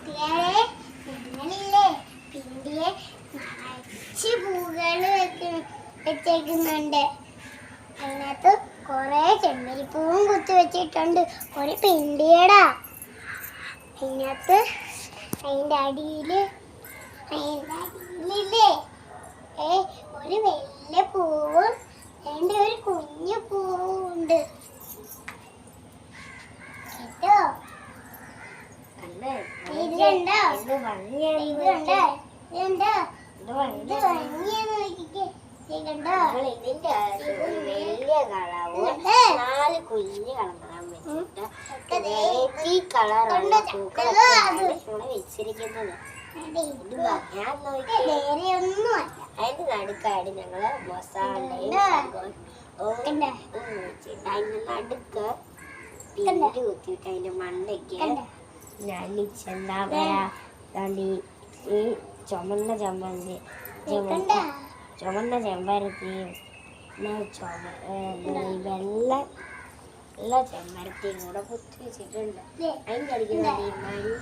കൂട്ടുകാരെ, നിങ്ങളില്ലേ പിണ്ടിയെ നിറച്ച് പൂകൾ വെച്ചേക്കുന്നുണ്ട്. അതിനകത്ത് കുറെ ചെമ്മരിപ്പൂവും കുത്തി വെച്ചിട്ടുണ്ട്. ഒരു പിണ്ടിയടാ. അതിനകത്ത് അതിൻ്റെ അടിയിലില്ലേ ഒരു വലിയ പൂവും അതിൻ്റെ ഒരു കുഞ്ഞു പൂവും ഉണ്ട് കേട്ടോ. ഇത് കണ്ടോ? ഇത് കണ്ടോ? ഇതിന്റെ വലിയ കളവും 4 കുഞ്ഞു കളറാൻ വെച്ചിട്ട് വെറൈറ്റി കളറുള്ള പൂക്കളാണ് വെച്ചിരിക്കുന്നത്. അതിന്റെ നടുക്കായിട്ട് ഞങ്ങള് മസാലയും അതിന്റെ നടുക്ക് പിണ്ടി കുത്തിയിട്ട് അതിന്റെ മണ്ടയ്ക്ക് എന്താ പറയാ ഈ ചുമന്ന ചെമ്പരത്തി വെള്ള ചെമ്പരത്തിയും കൂടെ കുത്തി വെച്ചിട്ടുണ്ട്. അതിന്റെ അടിക്കുന്ന മഞ്ഞ